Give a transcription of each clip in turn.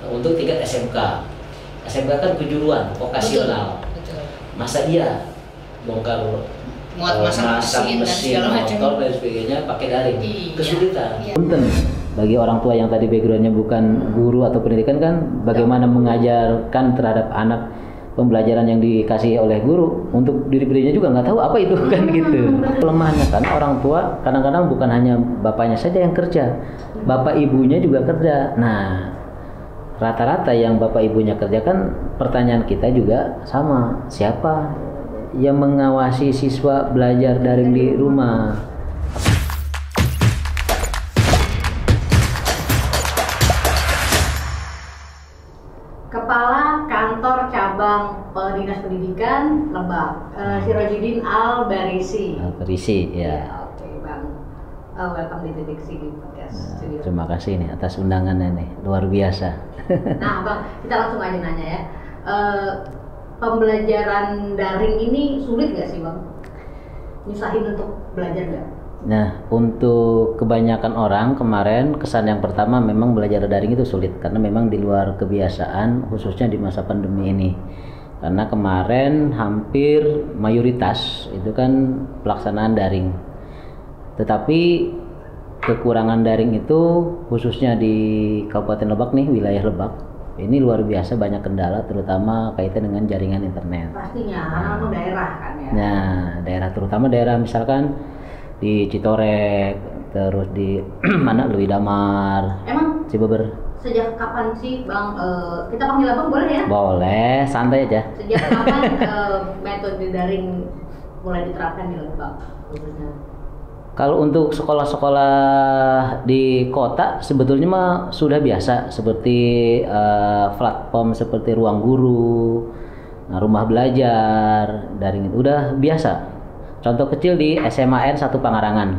untuk tingkat SMK. SMK kan kejuruan, vokasional. Betul. Masa dia bongkar Muat masang mesin dan segala macam motor dan sebagainya pakai daring, Iya. kesulitan. Iya. Punten bagi orang tua yang tadi backgroundnya bukan guru atau pendidikan kan bagaimana mengajarkan terhadap anak pembelajaran yang dikasih oleh guru untuk diri-dirinya juga nggak tahu apa itu kan gitu. Kelemahannya kan orang tua kadang-kadang bukan hanya bapaknya saja yang kerja, bapak ibunya juga kerja. Nah, rata-rata yang bapak ibunya kerja kan pertanyaan kita juga sama, siapa yang mengawasi siswa belajar daring di rumah? Kepala Kantor Cabang Dinas Pendidikan Lebak, Sirojudin Al-Barisi. Al-Barisi, ya. Oke, Bang. Welcome di Titik Sini Podcast Studio. Terima kasih nih atas undangannya nih, luar biasa. Nah, Bang, kita langsung aja nanya ya. Pembelajaran daring ini sulit nggak sih, Bang? Nyusahin untuk belajar nggak? Nah, untuk kebanyakan orang kemarin kesan yang pertama memang belajar daring itu sulit karena memang di luar kebiasaan khususnya di masa pandemi ini. Karena kemarin hampir mayoritas itu kan pelaksanaan daring. Tetapi kekurangan daring itu khususnya di Kabupaten Lebak nih, wilayah Lebak. Ini luar biasa banyak kendala terutama kaitan dengan jaringan internet. Pastinya, karena daerah kan ya. Nah, daerah terutama daerah misalkan di Citorek, terus di mana Lui Damar, Emang Cibeber. sejak kapan sih, Bang? Kita panggil Abang boleh ya? Boleh, santai aja. Sejak kapan metode daring mulai diterapkan di Lebak khususnya? Kalau untuk sekolah-sekolah di kota sebetulnya mah sudah biasa seperti platform seperti ruang guru, rumah belajar, daring itu udah biasa. Contoh kecil di SMAN 1 Pangarangan,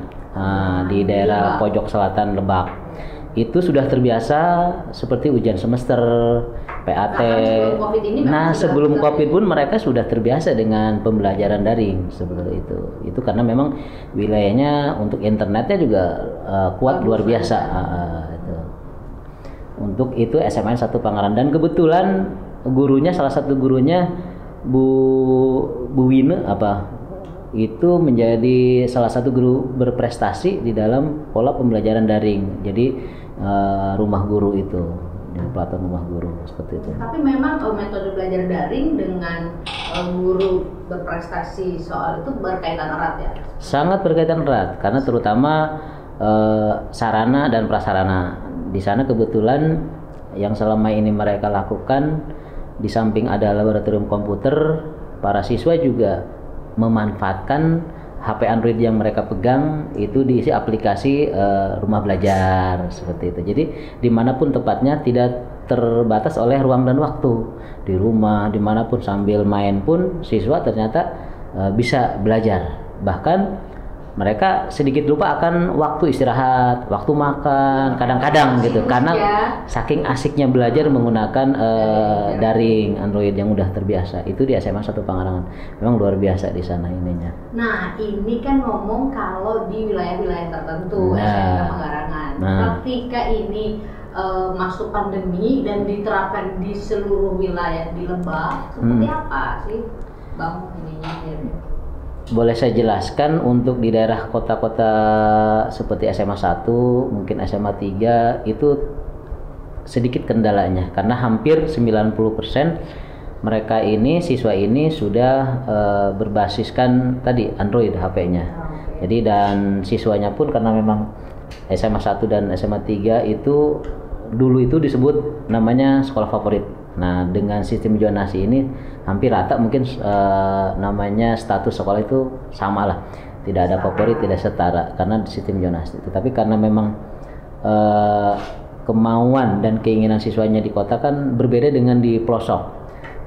di daerah pojok selatan Lebak. Itu sudah terbiasa seperti ujian semester, PAT. Nah, sebelum COVID pun mereka sudah terbiasa dengan pembelajaran daring seperti itu. Itu karena memang wilayahnya untuk internetnya juga kuat luar biasa. Itu. Untuk itu SMAN 1 Pangarangan dan kebetulan gurunya salah satu gurunya Bu Wine itu menjadi salah satu guru berprestasi di dalam pola pembelajaran daring. Jadi rumah guru itu, platform rumah guru seperti itu. Tapi memang metode belajar daring dengan guru berprestasi soal itu berkaitan erat ya? Sangat berkaitan erat karena terutama sarana dan prasarana. Di sana kebetulan yang selama ini mereka lakukan di samping ada laboratorium komputer, para siswa juga memanfaatkan HP Android yang mereka pegang itu diisi aplikasi rumah belajar seperti itu. Jadi dimanapun tepatnya tidak terbatas oleh ruang dan waktu. Di rumah, dimanapun sambil main pun siswa ternyata bisa belajar. Bahkan mereka sedikit lupa akan waktu istirahat, waktu makan, kadang-kadang gitu. Karena saking asiknya belajar menggunakan daring Android yang udah terbiasa. Itu di SMA 1 Pangarangan. Memang luar biasa di sana ininya. Nah, ini kan ngomong kalau di wilayah-wilayah tertentu SMA Pangarangan. Ketika ini masuk pandemi dan diterapkan di seluruh wilayah di Lebak, seperti apa sih, Bang, ininya? Boleh saya jelaskan untuk di daerah kota-kota seperti SMA 1, mungkin SMA 3 itu sedikit kendalanya karena hampir 90% mereka ini siswa ini sudah berbasiskan tadi Android HP-nya. Jadi dan siswanya pun karena memang SMA 1 dan SMA 3 itu dulu itu disebut namanya sekolah favorit. Nah, dengan sistem zonasi ini hampir rata mungkin namanya status sekolah itu sama lah. Tidak ada favorit, tidak setara karena sistem zonasi. Tetapi karena memang kemauan dan keinginan siswanya di kota kan berbeda dengan di pelosok.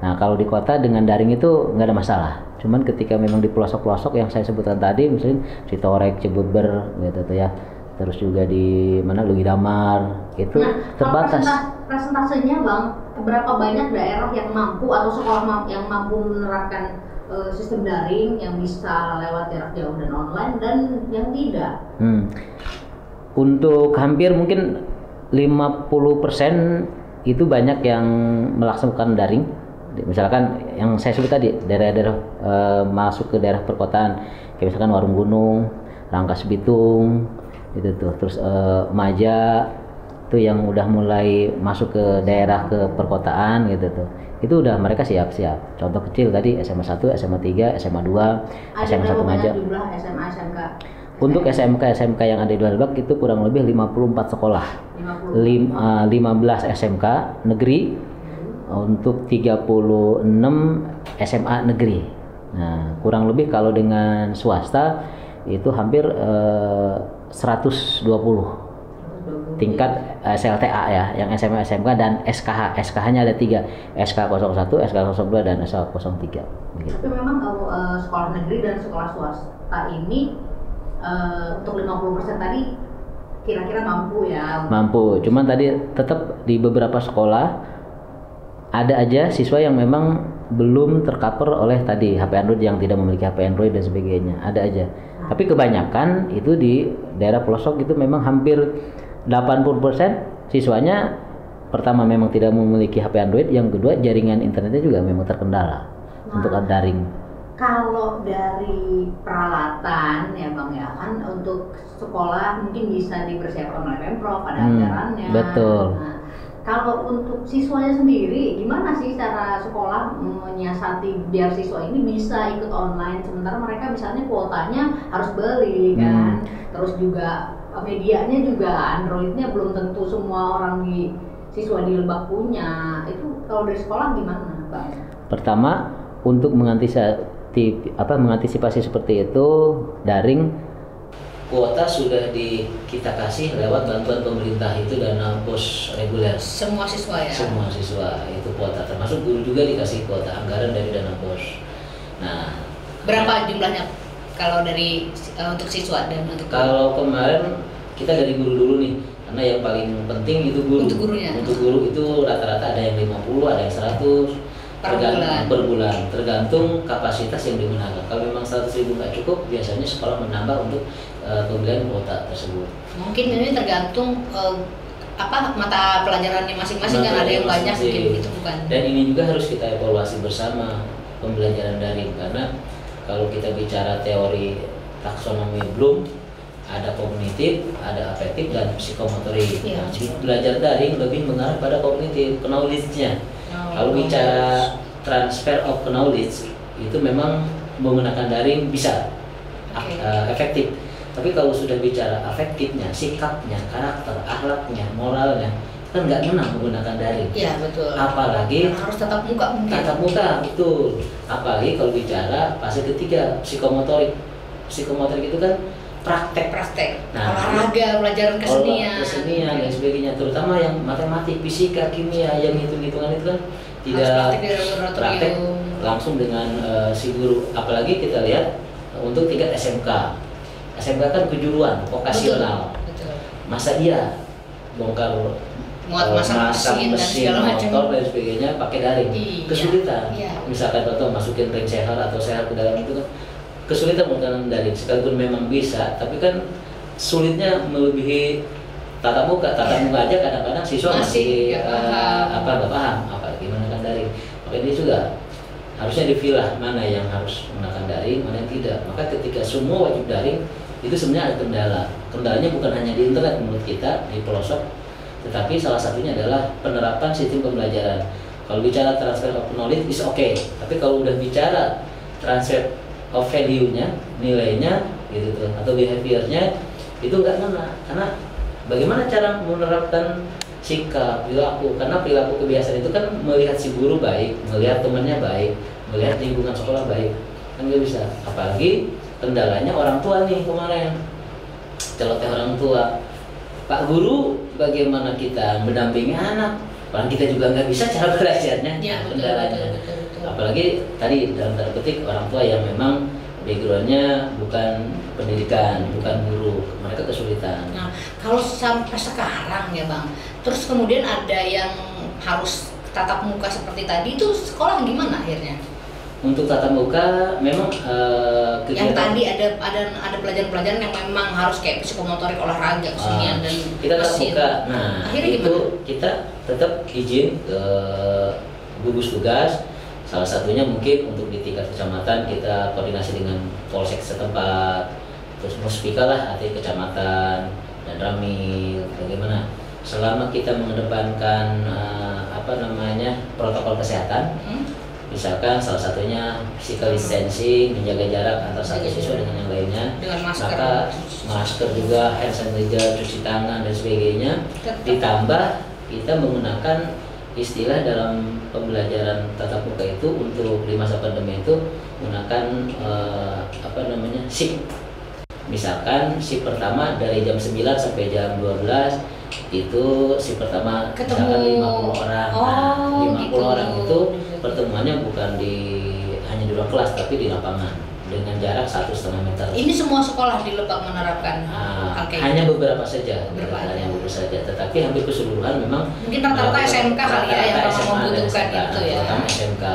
Nah, kalau di kota dengan daring itu nggak ada masalah. Cuman ketika memang di pelosok-pelosok yang saya sebutkan tadi, misalnya Citorek, Cibeber gitu tuh ya. Terus juga di mana Lui Damar itu terbatas. Presentasenya, Bang, berapa banyak daerah yang mampu atau sekolah yang mampu menerapkan sistem daring yang bisa lewat jarak jauh dan online dan yang tidak? Untuk hampir mungkin 50% itu banyak yang melaksanakan daring. Misalkan yang saya sebut tadi daerah-daerah masuk ke daerah perkotaan, kayak misalkan Warung Gunung, Rangkas Bitung, itu tuh, terus Maja itu yang udah mulai masuk ke daerah ke perkotaan gitu tuh. Itu udah mereka siap-siap. Contoh kecil tadi SMA 1, SMA 3, SMA 2, SMA 1 Maja. Jumlah SMA SMK. Untuk SMK yang ada di Lebak itu kurang lebih 54 sekolah. 15 SMK negeri untuk 36 SMA negeri. Nah, kurang lebih kalau dengan swasta itu hampir 120 tingkat SLTA ya, yang SMA SMK dan SKH. SKH-nya ada 3, SK 01, SK 02 dan SK 03 gitu. Tapi memang kalau sekolah negeri dan sekolah swasta ini untuk 50% tadi kira-kira mampu ya? Mampu, cuman tadi tetap di beberapa sekolah ada aja siswa yang memang belum tercover oleh tadi HP Android, yang tidak memiliki HP Android dan sebagainya, ada aja. Tapi kebanyakan itu di daerah pelosok itu memang hampir 80% siswanya pertama memang tidak memiliki HP Android, yang kedua jaringan internetnya juga memang terkendala untuk daring. Kalau dari peralatan ya Bang ya, kan untuk sekolah mungkin bisa dipersiapkan oleh Pemprov, ada anggarannya. Betul. Nah, kalau untuk siswanya sendiri, gimana sih cara sekolah menyiasati biar siswa ini bisa ikut online, sementara mereka misalnya kuotanya harus beli kan, terus juga medianya juga Androidnya belum tentu semua orang di siswa di Lebak punya. Itu kalau dari sekolah gimana Bang? Pertama, untuk mengantisipasi seperti itu, daring kuota sudah kita kasih lewat bantuan pemerintah, itu dana BOS reguler. Semua siswa ya? Semua siswa itu kuota, termasuk guru juga dikasih kuota anggaran dari dana BOS. Nah, berapa jumlahnya kalau dari untuk siswa dan untuk guru? Kalau kemarin kita dari guru dulu nih, karena yang paling penting itu guru. Untuk gurunya? Untuk guru itu rata-rata ada yang 50, ada yang 100 per bulan, tergantung kapasitas yang digunakan. Kalau memang 100.000 nggak cukup, biasanya sekolah menambah untuk pembelian kuota tersebut. Mungkin ini tergantung mata pelajarannya masing-masing, kan ada yang banyak mungkin gitu bukan. Dan ini juga harus kita evaluasi bersama pembelajaran daring, karena kalau kita bicara teori taksonomi Bloom, ada kognitif, ada afektif dan psikomotorik. Ya. Nah, belajar daring lebih mengarah pada kognitif, knowledge-nya. Kalau bicara transfer of knowledge itu memang menggunakan daring bisa efektif. Tapi kalau sudah bicara afektifnya, sikapnya, karakter, akhlaknya, moralnya, kan nggak menang menggunakan daring. Iya betul. Apalagi harus tatap muka mungkin. Tatap muka betul. Apalagi kalau bicara fase ketiga, psikomotorik. Psikomotorik itu kan praktek. Nah, olahraga, pelajaran kesenian dan sebagainya, terutama yang matematik, fisika, kimia, yang hitung-hitungan itu kan tidak praktek langsung dengan si guru. Apalagi kita lihat untuk tingkat SMK kan kejuruan, vokasional. Betul. Masa dia bongkar masang mesin motor dan sebagainya pakai daring, kesulitan. Iya. Misalkan contoh masukin ring sehat atau sehat ke dalam itu kan kesulitan menggunakan daring, sekalipun memang bisa, tapi kan sulitnya melebihi tatap muka. Tatap muka aja kadang-kadang siswa masih nggak paham apa gimana kan daring. Maka ini juga harusnya dipilah mana yang harus menggunakan daring, mana yang tidak. Maka ketika semua wajib daring, itu sebenarnya ada kendala. Kendalanya bukan hanya di internet menurut kita di pelosok, tetapi salah satunya adalah penerapan sistem pembelajaran. Kalau bicara transfer of knowledge is okay, tapi kalau udah bicara transfer of value-nya, nilainya gitu tuh, atau behavior-nya itu nggak kena. Karena bagaimana cara menerapkan sikap, perilaku, karena perilaku kebiasaan itu kan melihat si guru baik, melihat temannya baik, melihat lingkungan sekolah baik, kan nggak bisa. Apalagi kendalanya orang tua nih kemarin, celoteh orang tua. Pak Guru, bagaimana kita mendampingi anak? Padahal kita juga nggak bisa cara belajarnya, kendalanya. Betul. Apalagi tadi dalam tanda petik orang tua yang memang backgroundnya bukan pendidikan, bukan guru, mereka kesulitan. Nah, kalau sampai sekarang ya Bang, terus kemudian ada yang harus tatap muka seperti tadi, itu sekolah gimana akhirnya? Untuk tatap muka memang yang tadi ada pelajaran-pelajaran yang memang harus kayak psikomotorik, olahraga, kesenian dan kita tatap muka. Nah, akhirnya itu gimana? kita tetap izin ke gugus tugas. Salah satunya mungkin untuk di tingkat kecamatan kita koordinasi dengan polsek setempat, terus muspika lah arti kecamatan dan ramil. Bagaimana selama kita mengedepankan protokol kesehatan, misalkan salah satunya physical distancing, menjaga jarak antar satu siswa dengan yang lainnya, maka masker juga, hand sanitizer, cuci tangan dan sebagainya. Ditambah kita menggunakan istilah dalam pembelajaran tatap muka itu untuk di masa pandemi itu menggunakan shift. Misalkan shift pertama dari jam 9 sampai jam 12 itu shift pertama misalkan 50 orang. Nah, 50 orang itu pertemuannya bukan hanya di ruang kelas tapi di lapangan dengan jarak 1,5 meter. Ini semua sekolah di Lebak menerapkan hanya beberapa saja, tetapi hampir keseluruhan memang mungkin rata-rata SMK kali ya yang memang membutuhkan itu ya. Terutama SMK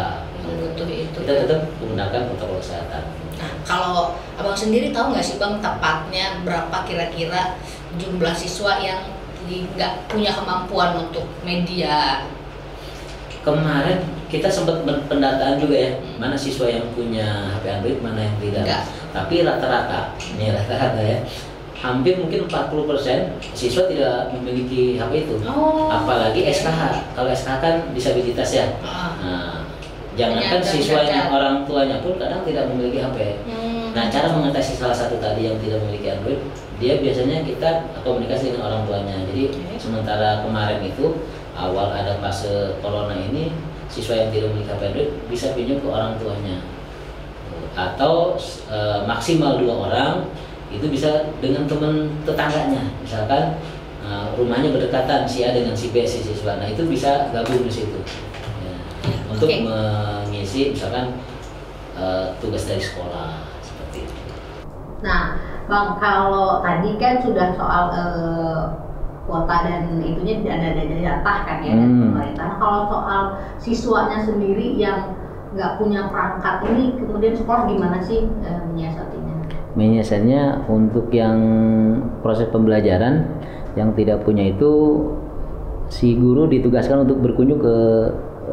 membutuh itu. Kita tetap menggunakan protokol kesehatan. Nah, kalau abang sendiri tahu nggak sih bang tepatnya berapa kira-kira jumlah siswa yang nggak punya kemampuan untuk media? Kemarin kita sempat pendataan juga ya, mana siswa yang punya HP Android, mana yang tidak. Enggak. Tapi rata-rata ya, hampir mungkin 40% siswa tidak memiliki HP itu. Apalagi SKH. Kalau SKH kan disabilitas ya. Nah, jangankan siswanya, orang tuanya pun kadang tidak memiliki HP. Nah, cara mengatasi salah satu tadi yang tidak memiliki Android, dia biasanya kita komunikasi dengan orang tuanya. Jadi sementara kemarin itu awal ada fase corona ini, siswa yang tidak memiliki HP Android bisa pinjam ke orang tuanya, atau maksimal 2 orang itu bisa dengan teman tetangganya, misalkan rumahnya berdekatan si A dengan si B si siswa, nah itu bisa gabung di situ ya, untuk mengisi misalkan tugas dari sekolah seperti itu. Nah, Bang, kalau tadi kan sudah soal kuota dan itunya ada jatah kan ya dari pemerintah. Nah, kalau soal siswanya sendiri yang nggak punya perangkat ini, kemudian sekolah gimana sih menyiasatinya? Menyiasatnya untuk yang proses pembelajaran yang tidak punya itu, si guru ditugaskan untuk berkunjung ke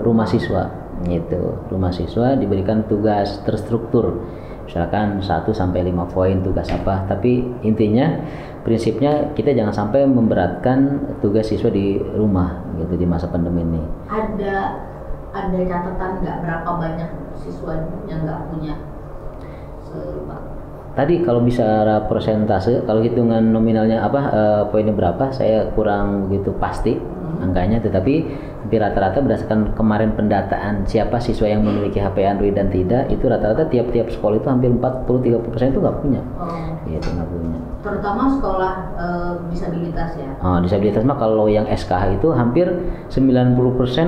rumah siswa, gitu. Rumah siswa diberikan tugas terstruktur, misalkan 1-5 poin tugas apa. Tapi intinya prinsipnya kita jangan sampai memberatkan tugas siswa di rumah, gitu, di masa pandemi ini. Ada catatan nggak berapa banyak siswa yang nggak punya serba? Tadi kalau bicara persentase, kalau hitungan nominalnya poinnya berapa, saya kurang begitu pasti angkanya, tetapi rata-rata berdasarkan kemarin pendataan siapa siswa yang memiliki HP Android dan tidak, itu rata-rata tiap-tiap sekolah itu hampir 40-30% itu nggak punya. Gitu, nggak punya. Terutama sekolah disabilitas ya. Disabilitas mah kalau yang SKH itu hampir 90%,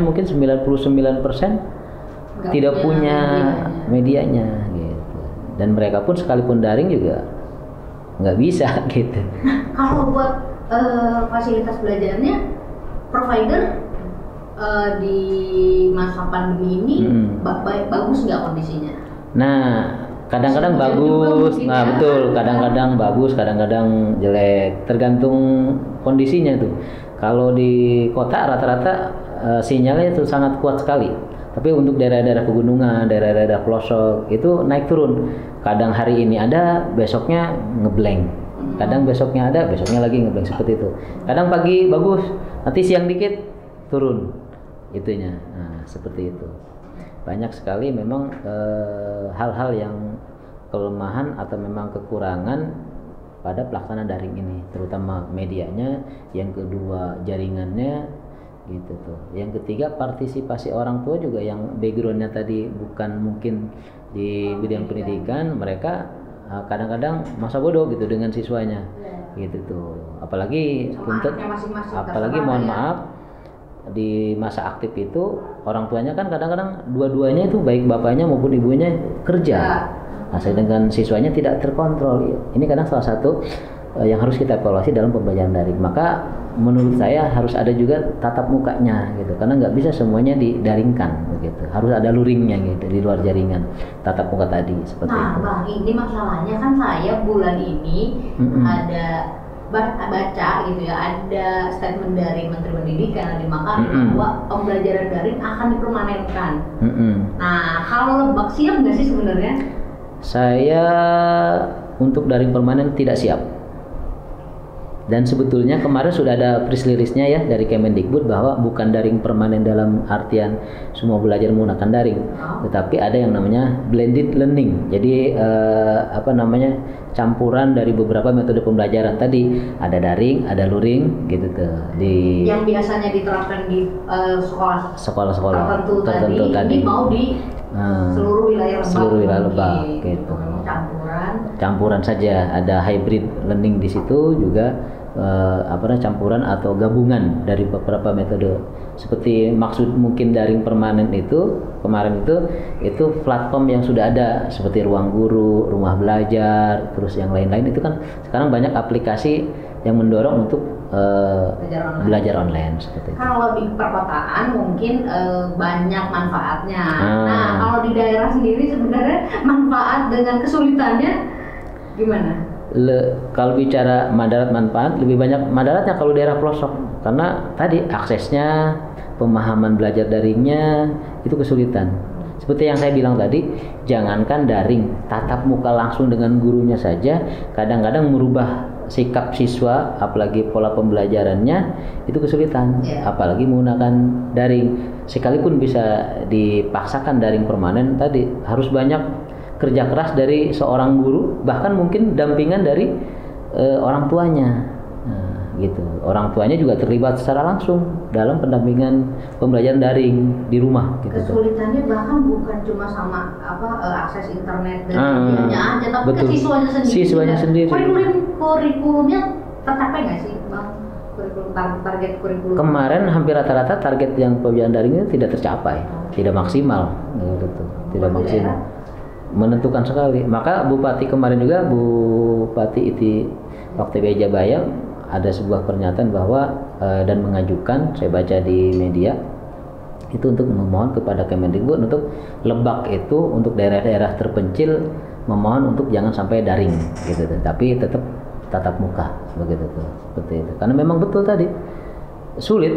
mungkin 99% tidak punya medianya gitu. Dan mereka pun sekalipun daring juga nggak bisa gitu. Kalau buat fasilitas belajarnya, provider di masa pandemi ini bagus nggak kondisinya? Nah, kadang-kadang bagus, betul. Kadang-kadang bagus, kadang-kadang jelek. Tergantung kondisinya tuh. Kalau di kota rata-rata sinyalnya itu sangat kuat sekali. Tapi untuk daerah-daerah pegunungan, daerah-daerah pelosok itu naik turun. Kadang hari ini ada, besoknya ngeblank. Kadang besoknya ada, besoknya lagi ngeblank, seperti itu. Kadang pagi bagus, nanti siang dikit turun itunya. Nah, seperti itu. Banyak sekali memang hal-hal yang kelemahan atau memang kekurangan pada pelaksanaan daring ini, terutama medianya, yang kedua jaringannya gitu tuh. Yang ketiga partisipasi orang tua juga yang backgroundnya tadi bukan mungkin di bidang pendidikan, mereka kadang-kadang masa bodoh gitu dengan siswanya gitu tuh. Apalagi mohon maaf di masa aktif itu orang tuanya kan kadang-kadang dua-duanya itu baik bapaknya maupun ibunya kerja. Nah, sedangkan siswanya tidak terkontrol. Ini kadang salah satu yang harus kita evaluasi dalam pembelajaran daring. Maka menurut saya harus ada juga tatap mukanya gitu, karena nggak bisa semuanya didaringkan begitu. Harus ada luringnya gitu di luar jaringan tatap muka tadi seperti itu. Nah, Bang, ini masalahnya kan saya bulan ini ada baca gitu ya, ada statement dari Menteri Pendidikan Nadiem Makarim bahwa pembelajaran daring akan dipermanenkan. Nah, kalau Lebak siap nggak sih sebenarnya? Saya untuk daring permanen tidak siap. Dan sebetulnya kemarin sudah ada press release-nya ya dari Kemendikbud bahwa bukan daring permanen dalam artian semua belajar menggunakan daring, tetapi ada yang namanya blended learning. Jadi campuran dari beberapa metode pembelajaran tadi, ada daring, ada luring gitu tuh. Yang biasanya diterapkan di sekolah-sekolah tertentu tadi, ini mau di seluruh wilayah Lebak gitu. Campuran saja, ada hybrid learning di situ juga. Campuran atau gabungan dari beberapa metode seperti maksud mungkin daring permanen itu kemarin itu platform yang sudah ada seperti ruang guru, rumah belajar, terus yang lain-lain itu kan sekarang banyak aplikasi yang mendorong untuk belajar online seperti itu. Kalau di perkotaan mungkin banyak manfaatnya. Nah, kalau di daerah sendiri sebenarnya manfaat dengan kesulitannya gimana? Kalau bicara madarat manfaat, lebih banyak madaratnya kalau daerah pelosok, karena tadi aksesnya, pemahaman belajar daringnya itu kesulitan. Seperti yang saya bilang tadi, jangankan daring, tatap muka langsung dengan gurunya saja kadang-kadang merubah sikap siswa, apalagi pola pembelajarannya itu kesulitan, apalagi menggunakan daring. Sekalipun bisa dipaksakan daring permanen tadi, harus banyak kerja keras dari seorang guru, bahkan mungkin dampingan dari orang tuanya. Gitu. Orang tuanya juga terlibat secara langsung dalam pendampingan pembelajaran daring di rumah. Gitu. Kesulitannya bahkan bukan cuma sama akses internet dan medianya aja, tapi ke siswanya sendiri. Kurikulumnya tercapai nggak sih, Bang? Target kurikulum. Kemarin hampir rata-rata target yang pembelajaran daring itu tidak tercapai, tidak maksimal, gitu. Tidak maksimal. Menentukan sekali. Maka Bupati kemarin juga, Bupati Iti Waktu Jabaya ada sebuah pernyataan bahwa dan mengajukan, saya baca di media itu untuk memohon kepada Kemendikbud untuk Lebak itu untuk daerah-daerah terpencil memohon untuk jangan sampai daring gitu, tapi tetap tatap muka begitu tuh, seperti itu. Karena memang betul tadi sulit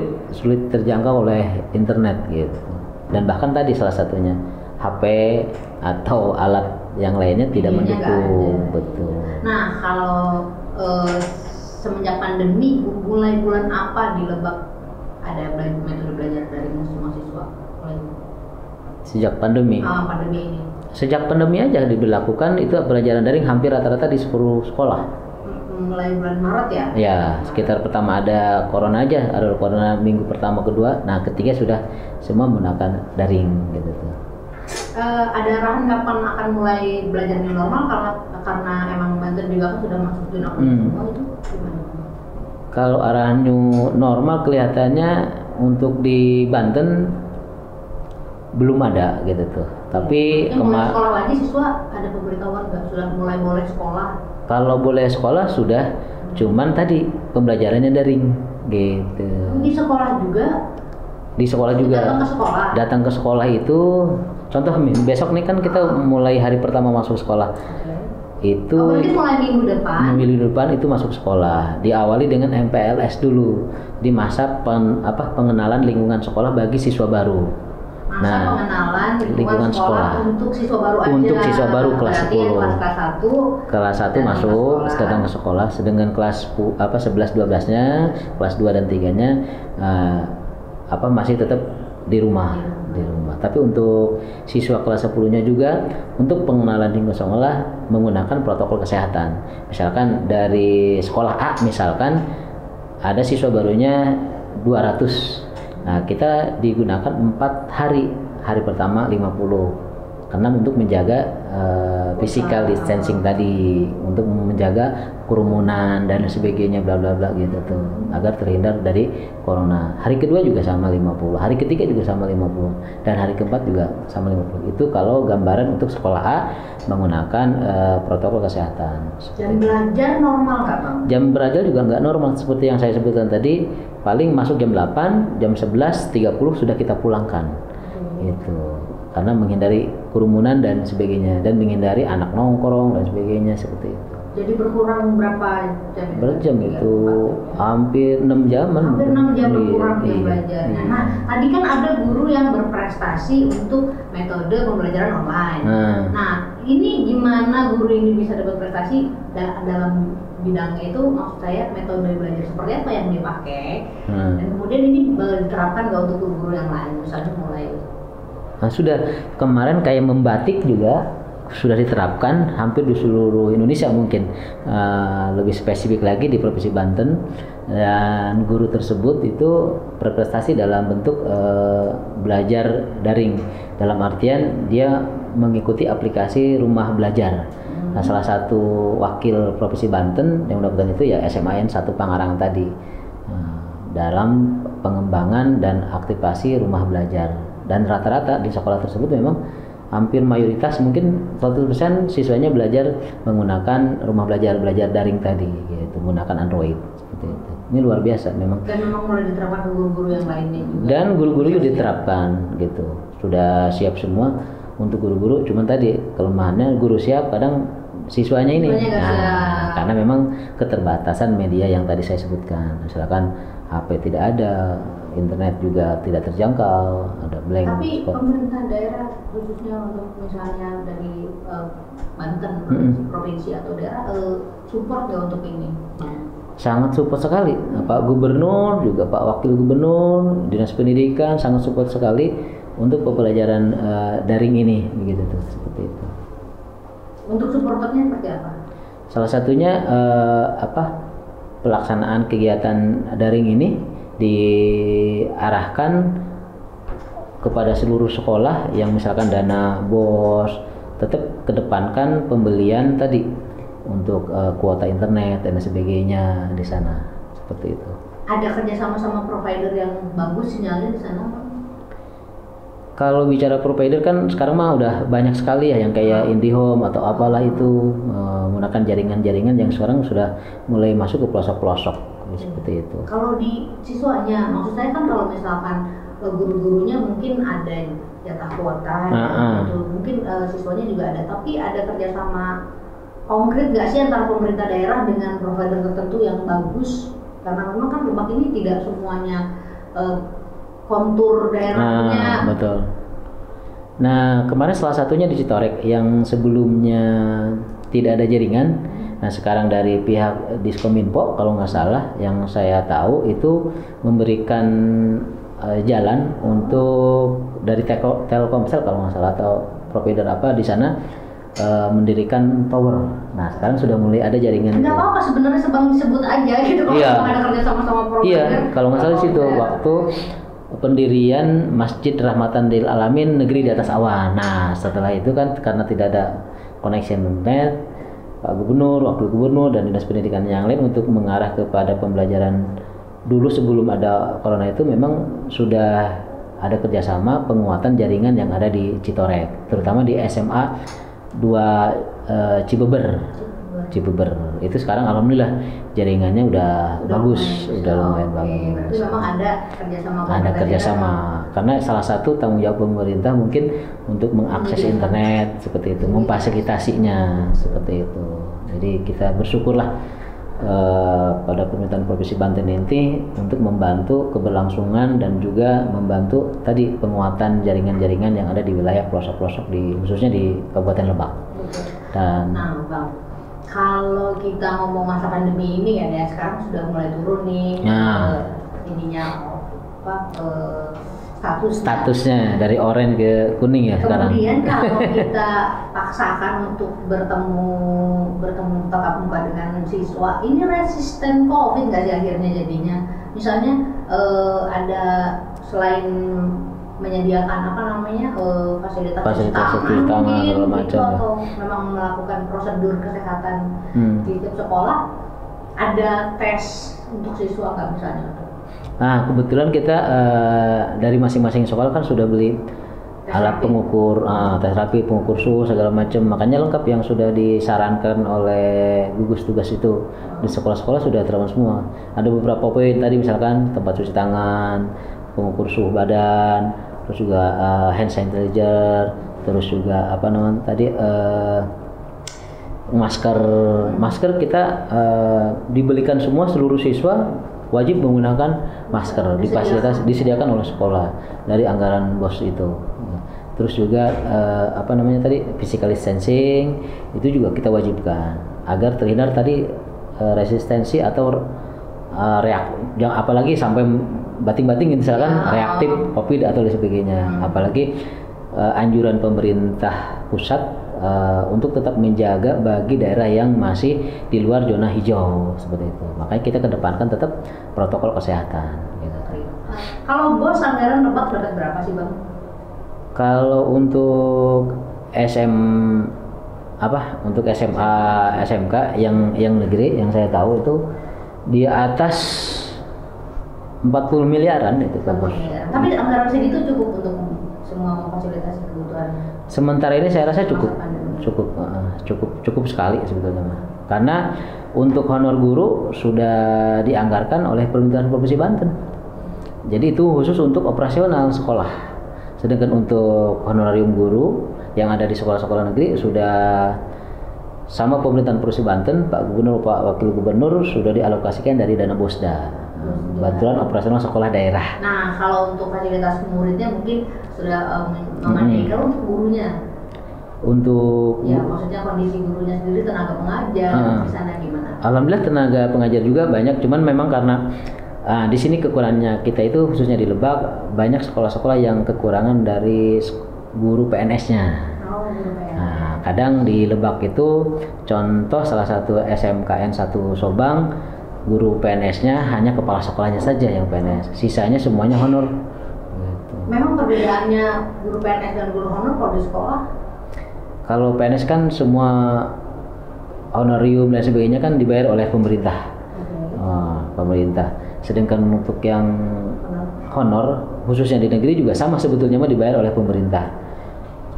terjangkau oleh internet gitu. Dan bahkan tadi salah satunya HP atau alat yang lainnya tidak mendukung, betul. Nah, kalau semenjak pandemi, mulai bulan apa di Lebak ada metode belajar dari semua siswa? Sejak pandemi. Pandemi ini. Sejak pandemi aja diberlakukan itu pelajaran daring hampir rata-rata di 10 sekolah. Mulai bulan Maret ya? Ya, sekitar pertama ada corona aja, ada corona minggu pertama kedua, nah ketiga sudah semua menggunakan daring gitu tuh. Ada arahan kapan akan mulai belajar new normal karena emang Banten juga kan sudah masuk zona semua itu gimana? Kalau arahan new normal kelihatannya untuk di Banten belum ada gitu tuh. Tapi mulai sekolah lagi siswa ada pemberitahuan nggak sudah mulai boleh sekolah? Kalau boleh sekolah sudah, cuman tadi pembelajarannya daring gitu. Di sekolah juga? Di sekolah juga. Datang ke sekolah itu, contoh besok nih kan kita mulai hari pertama masuk sekolah. Itu mulai minggu depan itu masuk sekolah. Diawali dengan MPLS dulu di masa pengenalan lingkungan sekolah bagi siswa baru. Pengenalan lingkungan sekolah untuk siswa baru aja. Untuk siswa baru kelas 10. Kelas 1 masuk, datang ke sekolah. Sedangkan kelas 11 12-nya, kelas 2 dan 3-nya masih tetap di rumah. Tapi untuk siswa kelas 10-nya juga untuk pengenalan lingkungan sekolah menggunakan protokol kesehatan. Misalkan dari sekolah A misalkan ada siswa barunya 200. Nah, kita digunakan 4 hari. Hari pertama 50. Karena untuk menjaga physical distancing tadi, untuk menjaga kerumunan dan sebagainya bla bla bla gitu tuh, agar terhindar dari corona. Hari kedua juga sama 50, hari ketiga juga sama 50, dan hari keempat juga sama 50. Itu kalau gambaran untuk sekolah A menggunakan protokol kesehatan. Jam belajar normal nggak, Bang? Jam belajar juga nggak normal seperti yang saya sebutkan tadi, paling masuk jam 8, jam 11.30 sudah kita pulangkan. Gitu. Karena menghindari kerumunan dan sebagainya, dan menghindari anak nongkrong dan sebagainya seperti itu. Jadi berkurang berapa jam? Berjam itu hampir 6 jaman. Hampir 6 jam berkurang dia belajarnya. Nah, tadi kan ada guru yang berprestasi untuk metode pembelajaran online. Nah, ini gimana guru ini bisa dapat prestasi dalam bidangnya itu? Maksud saya metode belajar seperti apa yang dia pakai? Dan kemudian ini diterapkan nggak untuk guru yang lain? Misalnya mulai. Nah, sudah kemarin kayak membatik juga sudah diterapkan hampir di seluruh Indonesia mungkin, lebih spesifik lagi di Provinsi Banten, dan guru tersebut itu berprestasi dalam bentuk belajar daring, dalam artian dia mengikuti aplikasi rumah belajar. Nah, salah satu wakil Provinsi Banten yang mendapatkan itu ya SMAN 1 Pangarang tadi, dalam pengembangan dan aktivasi rumah belajar. Dan rata-rata di sekolah tersebut memang hampir mayoritas, mungkin 100% siswanya belajar menggunakan rumah belajar daring tadi, yaitu menggunakan Android seperti itu. Ini luar biasa memang. Dan memang mulai diterapkan ke guru-guru yang lainnya juga. Dan guru-guru juga diterapkan gitu. Sudah siap semua untuk guru-guru. Cuman tadi kelemahannya guru siap, kadang siswanya ini. Karena memang keterbatasan media yang tadi saya sebutkan. Misalkan HP tidak ada, internet juga tidak terjangkau, ada blank. Tapi pemerintah daerah khususnya untuk misalnya dari Banten, provinsi atau daerah support nggak untuk ini? Sangat support sekali. Pak Gubernur juga Pak Wakil Gubernur, Dinas Pendidikan sangat support sekali untuk pembelajaran daring ini, begitu tuh, seperti itu. Untuk supporternya seperti apa? Salah satunya pelaksanaan kegiatan daring ini diarahkan kepada seluruh sekolah yang misalkan dana BOS, tetap kedepankan pembelian tadi untuk kuota internet dan sebagainya di sana, seperti itu. Ada kerjasama sama provider yang bagus sinyalnya di sana, Pak? Kalau bicara provider kan sekarang mah udah banyak sekali ya yang kayak IndiHome atau apalah itu, menggunakan jaringan-jaringan yang sekarang sudah mulai masuk ke pelosok-pelosok seperti itu. Kalau di siswanya, maksud saya kan kalau misalkan guru-gurunya mungkin ada yang jatah kuota, gitu. Mungkin siswanya juga ada, tapi ada kerjasama konkret nggak sih antara pemerintah daerah dengan provider tertentu yang bagus? Karena memang kan Lebak ini tidak semuanya kontur daerahnya. Betul. Nah, kemarin salah satunya di Citorek yang sebelumnya tidak ada jaringan. Nah, sekarang dari pihak Diskominfo kalau nggak salah yang saya tahu itu memberikan jalan untuk dari Telkomsel kalau nggak salah atau provider apa di sana mendirikan tower. Nah, sekarang sudah mulai ada jaringan. Nggak apa-apa sebenarnya, sebut aja gitu kalau ada kerja sama provider. Iya, kalau nggak salah di situ waktu pendirian Masjid Rahmatan lil Alamin Negeri di Atas Awan. Nah, setelah itu kan karena tidak ada koneksi internet, Pak Gubernur, Wakil Gubernur dan Dinas Pendidikan yang lain untuk mengarah kepada pembelajaran dulu sebelum ada corona itu memang sudah ada kerjasama penguatan jaringan yang ada di Citorek, terutama di SMA 2 Cibeber. Itu sekarang alhamdulillah jaringannya udah bagus, udah lumayan bagus. Itu memang ada kerjasama. Ada kerjasama karena salah satu tanggung jawab pemerintah mungkin untuk mengakses internet seperti itu, memfasilitasinya seperti itu. Jadi kita bersyukurlah pada pemerintahan Provinsi Banten ini untuk membantu keberlangsungan dan juga membantu tadi penguatan jaringan-jaringan yang ada di wilayah pelosok-pelosok khususnya di Kabupaten Lebak. Dan Bang, kalau kita ngomong masa pandemi ini kan ya, sekarang sudah mulai turun nih statusnya dari oranye ke kuning ya sekarang. Kemudian kalau kita paksakan untuk bertemu tatap muka dengan siswa, ini resisten COVID nggak sih akhirnya jadinya? Misalnya ada selain menyediakan fasilitas cuci tangan segala macam atau memang melakukan prosedur kesehatan di tiap sekolah, ada tes untuk siswa nggak misalnya? Nah, kebetulan kita dari masing-masing sekolah kan sudah beli alat pengukur tes rapi, pengukur suhu segala macam, makanya lengkap yang sudah disarankan oleh gugus tugas itu di sekolah-sekolah sudah terapkan semua. Ada beberapa poin tadi misalkan tempat cuci tangan, pengukur suhu badan, terus juga hand sanitizer, terus juga Masker kita dibelikan semua, seluruh siswa wajib menggunakan masker di fasilitas disediakan oleh sekolah dari anggaran BOS itu. Terus juga physical distancing itu juga kita wajibkan agar terhindar tadi resistensi atau apalagi sampai bating-bating misalkan reaktif COVID atau sebagainya. Apalagi anjuran pemerintah pusat untuk tetap menjaga bagi daerah yang masih di luar zona hijau seperti itu. Makanya kita kedepankan tetap protokol kesehatan. Gitu. Kalau BOS anggaran lebak dapat berapa sih Bang? Kalau untuk untuk SMA SMK yang negeri yang saya tahu itu di atas 40 miliaran itu kan. Tapi anggaran segitu cukup untuk semua fasilitas kebutuhan. Sementara ini saya rasa cukup sekali sebetulnya mah. Karena untuk honor guru sudah dianggarkan oleh Pemerintahan Provinsi Banten. Jadi itu khusus untuk operasional sekolah. Sedangkan untuk honorarium guru yang ada di sekolah-sekolah negeri sudah sama Pemerintahan Provinsi Banten, Pak Gubernur, Pak Wakil Gubernur sudah dialokasikan dari dana BOSDA, bantuan operasional sekolah daerah. Nah, kalau untuk fasilitas muridnya mungkin sudah memadai. Kalau untuk gurunya? Maksudnya kondisi gurunya sendiri, tenaga pengajar di sana gimana? Alhamdulillah tenaga pengajar juga banyak, cuman memang karena di sini kekurangannya kita itu khususnya di Lebak banyak sekolah-sekolah yang kekurangan dari guru PNS-nya. Nah, kadang di Lebak itu contoh salah satu SMKN 1 Sobang, guru PNS-nya hanya kepala sekolahnya saja yang PNS, sisanya semuanya honor. Gitu. Memang perbedaannya guru PNS dan guru honor kalau di sekolah? Kalau PNS kan semua honorarium dan sebagainya kan dibayar oleh pemerintah. Pemerintah. Sedangkan untuk yang honor khususnya di negeri juga sama sebetulnya mah dibayar oleh pemerintah.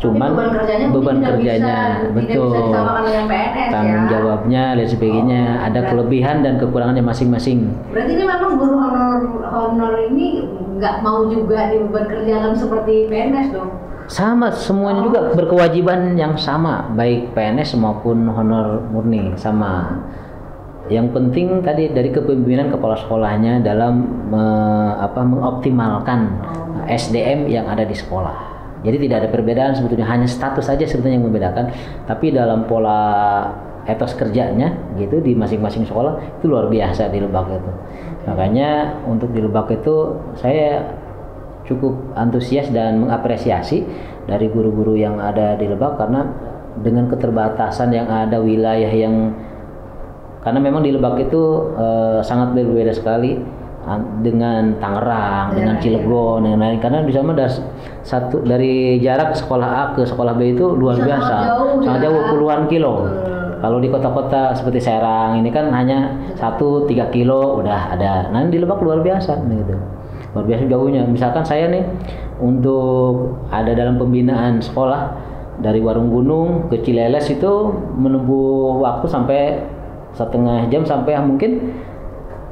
Cuman beban kerjanya betul, tanggung jawabnya dan sebagainya ada kelebihan dan kekurangannya masing-masing. Berarti ini memang guru honor ini nggak mau juga dibeban kerjakan seperti PNS dong? Sama, semuanya juga berkewajiban yang sama, baik PNS maupun honor murni sama. Yang penting tadi dari kepemimpinan kepala sekolahnya dalam mengoptimalkan SDM yang ada di sekolah. Jadi tidak ada perbedaan sebetulnya, hanya status saja sebetulnya yang membedakan. Tapi dalam pola etos kerjanya gitu di masing-masing sekolah itu luar biasa di Lebak itu. Makanya untuk di Lebak itu saya cukup antusias dan mengapresiasi dari guru-guru yang ada di Lebak karena dengan keterbatasan yang ada wilayah yang karena memang di Lebak itu sangat berbeda sekali dengan Tangerang, dengan Cilegon, dan lain-lain. Karena di sana dari jarak sekolah A ke sekolah B itu luar biasa, sangat jauh puluhan kilo. Kalau di kota-kota seperti Serang ini kan hanya 1-3 kilo udah ada. Nah di Lebak luar biasa, gitu. Luar biasa jauhnya. Misalkan saya nih untuk ada dalam pembinaan sekolah dari Warung Gunung ke Cileles itu menempuh waktu sampai setengah jam sampai mungkin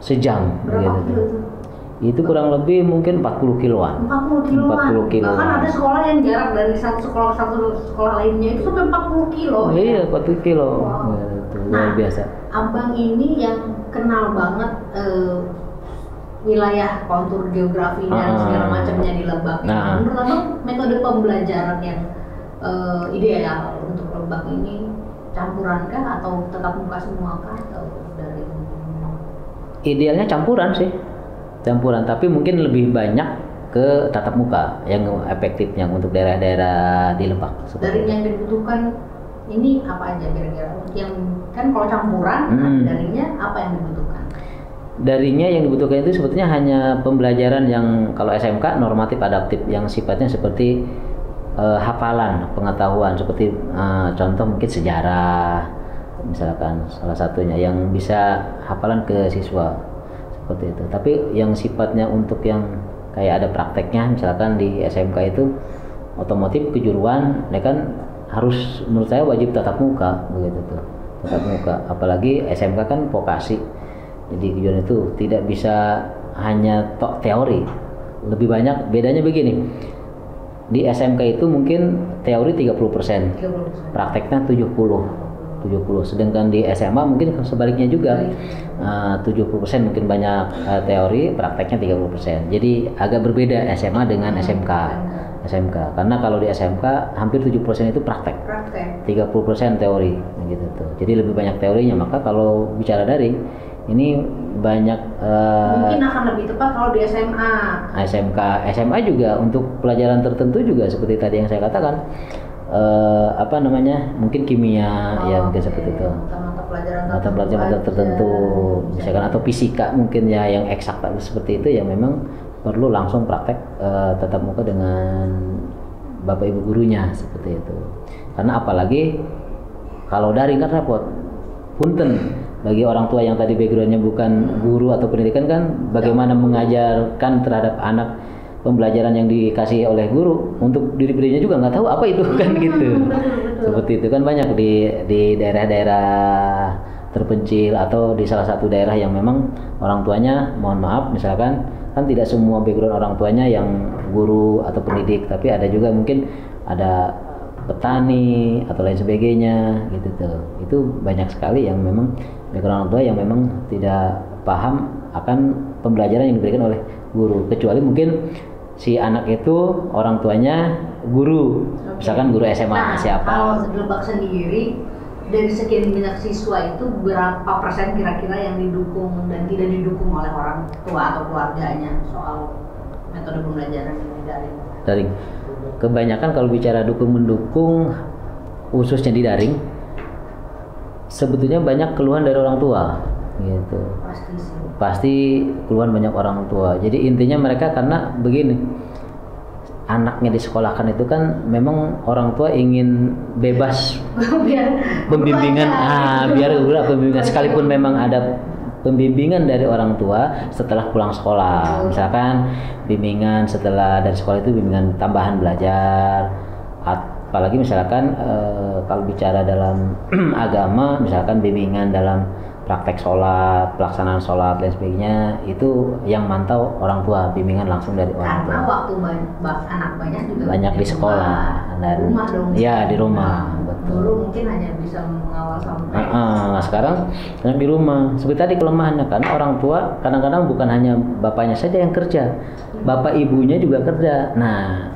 sejam. Berapa gitu. Itu kurang lebih mungkin 40 kiloan. 40 kiloan. Bahkan ada sekolah yang jarak dari satu sekolah ke satu sekolah lainnya itu sampai 40 kilo. Iya, 40 kilo. Wow. Gitu, luar biasa. Abang ini yang kenal banget wilayah kontur geografi dan segala macamnya di Lebak. Menurut Abang metode pembelajaran yang ideal untuk Lebak ini campuran kah atau tetap muka semua kah atau dari? Idealnya campuran sih, campuran. Tapi mungkin lebih banyak ke tatap muka yang efektifnya untuk daerah-daerah di Lebak. Dari yang dibutuhkan ini apa aja kira-kira? Yang kan kalau campuran, darinya apa yang dibutuhkan? Darinya yang dibutuhkan itu sebetulnya hanya pembelajaran yang kalau SMK normatif adaptif yang sifatnya seperti hafalan pengetahuan seperti contoh mungkin sejarah misalkan salah satunya yang bisa hafalan ke siswa seperti itu. Tapi yang sifatnya untuk yang kayak ada prakteknya misalkan di SMK itu otomotif kejuruan, ya kan harus menurut saya wajib tatap muka begitu tuh, tatap muka. Apalagi SMK kan vokasi, jadi kejuruan itu tidak bisa hanya teori, lebih banyak. Bedanya begini, di SMK itu mungkin teori 30%, prakteknya 70%. 70. Sedangkan di SMA mungkin sebaliknya juga. 70% mungkin banyak teori, prakteknya 30%. Jadi agak berbeda SMA dengan SMK. Karena kalau di SMK hampir 70% itu praktek. 30% teori gitu tuh. Jadi lebih banyak teorinya. Maka kalau bicara daring ini banyak mungkin akan lebih tepat kalau di SMA. SMA juga untuk pelajaran tertentu juga seperti tadi yang saya katakan mungkin kimia mungkin seperti itu. Mata pelajaran tertentu misalkan atau fisika mungkin ya yang eksak seperti itu yang memang perlu langsung praktek tatap muka dengan bapak ibu gurunya seperti itu. Karena apalagi kalau daring kan repot. Punten bagi orang tua yang tadi backgroundnya bukan guru atau pendidikan kan bagaimana mengajarkan terhadap anak pembelajaran yang dikasih oleh guru untuk diri-dirinya juga nggak tahu apa itu kan gitu. Seperti itu kan banyak di daerah-daerah terpencil atau di salah satu daerah yang memang orang tuanya mohon maaf misalkan kan tidak semua background orang tuanya yang guru atau pendidik, tapi ada juga mungkin ada petani atau lain sebagainya gitu tuh. Itu banyak sekali yang memang background orang tua yang memang tidak paham akan pembelajaran yang diberikan oleh guru, kecuali mungkin si anak itu orang tuanya guru, misalkan guru SMA siapa. Kalau Lebak sendiri dari sekian banyak siswa itu berapa persen kira-kira yang didukung dan tidak didukung oleh orang tua atau keluarganya soal metode pembelajaran ini daring? Kebanyakan kalau bicara dukung-mendukung khususnya di daring sebetulnya banyak keluhan dari orang tua gitu. Pasti keluhan banyak orang tua. Jadi intinya mereka karena begini, anaknya disekolahkan itu kan memang orang tua ingin bebas pembimbingan, biar pembimbingan sekalipun memang ada pembimbingan dari orang tua setelah pulang sekolah. Misalkan bimbingan setelah dari sekolah itu bimbingan tambahan belajar. Apalagi misalkan kalau bicara dalam agama, misalkan bimbingan dalam praktek sholat, pelaksanaan sholat dan sebagainya, itu yang mantau orang tua, bimbingan langsung dari orang tua. Karena waktu anak banyak juga banyak di sekolah dan di rumah dong. Iya di rumah. Betul. Dulu mungkin hanya bisa mengawal sampai. Nah sekarang banyak di rumah. Seperti tadi kelemahannya kan orang tua kadang-kadang bukan hanya bapaknya saja yang kerja, bapak ibunya juga kerja. Nah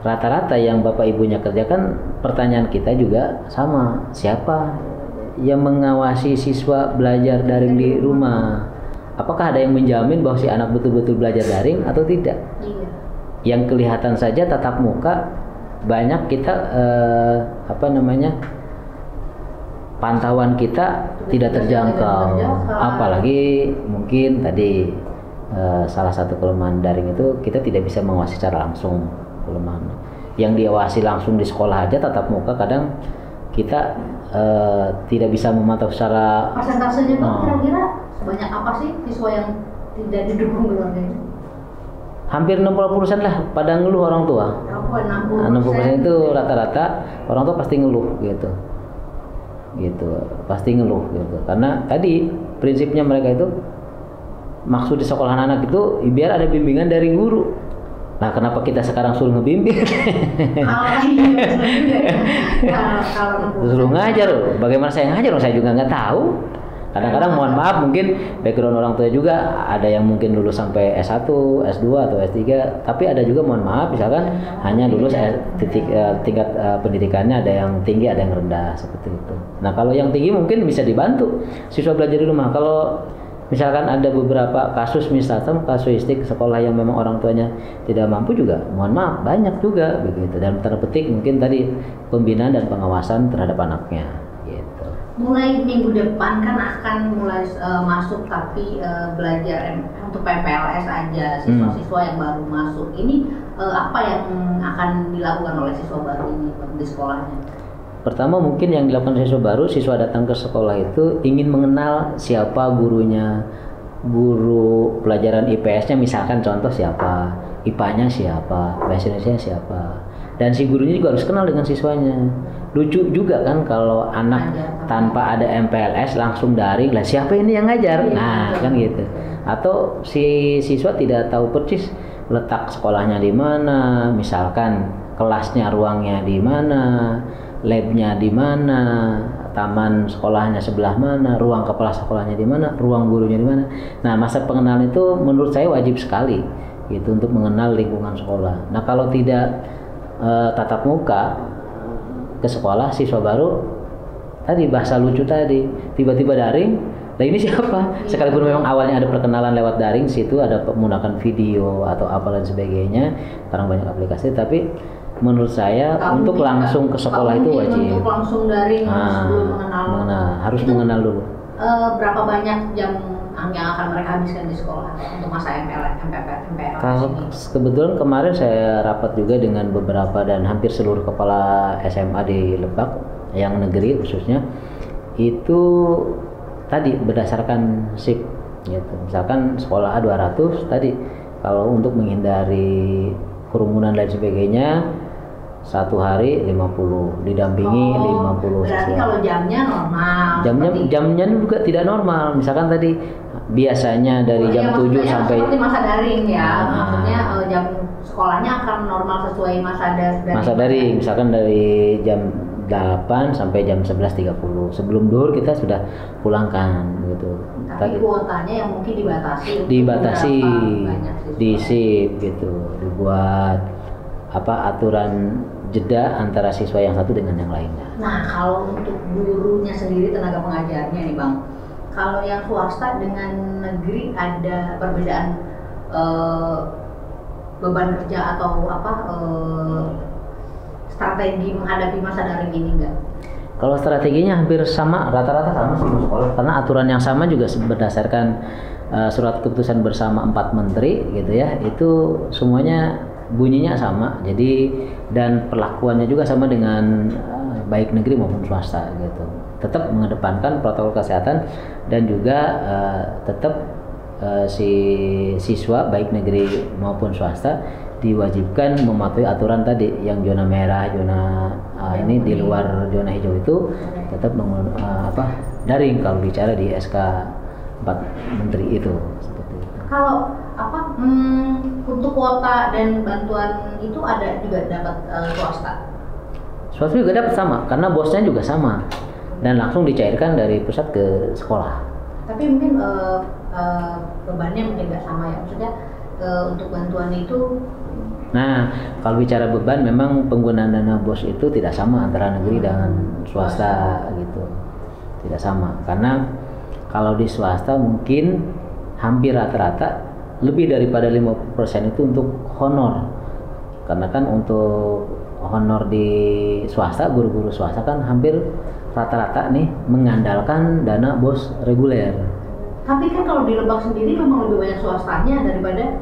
rata-rata yang bapak ibunya kerja kan pertanyaan kita juga sama, siapa yang mengawasi siswa belajar daring di rumah? Apakah ada yang menjamin bahwa si anak betul-betul belajar daring atau tidak? Iya. Yang kelihatan saja tatap muka banyak kita pantauan kita tidak terjangkau. Apalagi mungkin tadi salah satu kelemahan daring itu kita tidak bisa mengawasi secara langsung kelemahan. Yang diawasi langsung di sekolah aja tatap muka kadang kita tidak bisa memantau secara persentasenya kira-kira sebanyak apa sih siswa yang tidak didukung keluarganya? Hampir 60% lah pada ngeluh orang tua. 60% itu rata-rata orang tua pasti ngeluh gitu, pasti ngeluh gitu. Karena tadi prinsipnya mereka itu maksud di sekolahan anak itu biar ada bimbingan dari guru. Nah, kenapa kita sekarang suruh ngebimbing? Suruh ngajar, bagaimana saya ngajar? Saya juga nggak tahu. Kadang-kadang mohon maaf mungkin background orang tua juga ada yang mungkin lulus sampai S1, S2 atau S3, tapi ada juga mohon maaf misalkan hanya lulus tingkat pendidikannya ada yang tinggi, ada yang rendah seperti itu. Nah, kalau yang tinggi mungkin bisa dibantu siswa belajar di rumah. Kalau misalkan ada beberapa kasus misalkan kasuistik sekolah yang memang orang tuanya tidak mampu juga, mohon maaf banyak juga begitu. Dalam tanda petik mungkin tadi pembinaan dan pengawasan terhadap anaknya. Gitu. Mulai minggu depan kan akan mulai masuk tapi belajar untuk PPLS aja siswa-siswa yang baru masuk. Ini apa yang akan dilakukan oleh siswa baru ini di sekolahnya? Pertama mungkin yang dilakukan siswa baru, siswa datang ke sekolah itu ingin mengenal siapa gurunya, guru pelajaran IPS-nya misalkan contoh siapa, IPA-nya siapa, bahasa Indonesia siapa, dan si gurunya juga harus kenal dengan siswanya. Lucu juga kan kalau anak tanpa ada MPLS langsung daring, lah siapa ini yang ngajar? Nah kan gitu. Atau si siswa tidak tahu persis letak sekolahnya di mana, misalkan kelasnya ruangnya di mana, labnya di mana, taman sekolahnya sebelah mana, ruang kepala sekolahnya di mana, ruang gurunya di mana. Nah, masa pengenalan itu menurut saya wajib sekali gitu untuk mengenal lingkungan sekolah. Nah, kalau tidak tatap muka ke sekolah, siswa baru tadi bahasa lucu tadi tiba-tiba daring. Nah, ini siapa? Sekalipun memang awalnya ada perkenalan lewat daring, situ ada menggunakan video atau apa dan sebagainya. Sekarang banyak aplikasi, tapi menurut saya untuk langsung ke sekolah itu wajib. Untuk langsung daring sebelum mengenal. Harus mengenal dulu. Berapa banyak jam yang akan mereka habiskan di sekolah untuk masa MPL? Kalau kebetulan kemarin saya rapat juga dengan beberapa dan hampir seluruh kepala SMA di Lebak yang negeri khususnya, itu tadi berdasarkan shift gitu. Misalkan sekolah A 200 tadi, kalau untuk menghindari kerumunan dan sebagainya, satu hari 50 didampingi 50 berarti siswa. Kalau jamnya normal. Jamnya juga tidak normal. Misalkan tadi biasanya dari jam 7 sampai seperti masa daring ya. Maksudnya jam sekolahnya akan normal sesuai masa daring. Masa daring misalkan dari jam 8 sampai jam 11.30. Sebelum duhur kita sudah pulangkan gitu. Tapi kuotanya yang mungkin dibatasi di shift gitu. Dibuat aturan jeda antara siswa yang satu dengan yang lainnya. Nah, kalau untuk gurunya sendiri, tenaga pengajarnya nih Bang, kalau yang swasta dengan negeri ada perbedaan beban kerja atau strategi menghadapi masa daring ini enggak? Kalau strateginya hampir sama, rata-rata sama sih sekolah, karena aturan yang sama juga berdasarkan surat keputusan bersama 4 menteri gitu ya, itu semuanya bunyinya sama, jadi dan perlakuannya juga sama dengan baik negeri maupun swasta gitu. Tetap mengedepankan protokol kesehatan dan juga tetap si siswa baik negeri maupun swasta diwajibkan mematuhi aturan tadi yang zona merah, zona ini di luar zona hijau itu tetap daring kalau bicara di SK 4 menteri itu seperti itu. Kalau untuk kuota dan bantuan itu ada juga dapat swasta? Swasta juga dapat sama, karena bosnya juga sama dan langsung dicairkan dari pusat ke sekolah. Tapi mungkin bebannya mungkin nggak sama ya, maksudnya untuk bantuan itu. Nah, kalau bicara beban, memang penggunaan dana BOS itu tidak sama antara negeri dan swasta gitu, tidak sama. Karena kalau di swasta mungkin hampir rata-rata lebih daripada 50% itu untuk honor. Karena kan untuk honor di swasta, guru-guru swasta kan hampir rata-rata nih mengandalkan dana BOS reguler. Tapi kan kalau di Lebak sendiri memang lebih banyak swastanya daripada.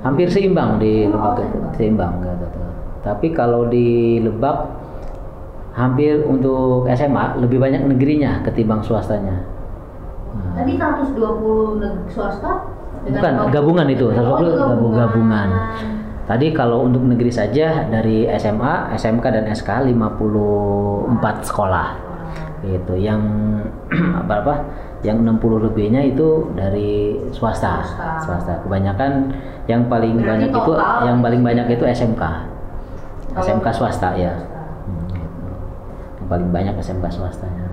Hampir seimbang di Lebak itu, seimbang gitu. Tapi kalau di Lebak hampir untuk SMA lebih banyak negerinya ketimbang swastanya. Tadi 120 swasta? Bukan, gabungan itu, 120 gabungan. Tadi kalau untuk negeri saja dari SMA, SMK dan SK 54 sekolah. Gitu. Yang yang 60 lebihnya itu dari swasta. Kebanyakan yang paling banyak itu SMK. SMK swasta ya. Yang paling banyak SMK swastanya.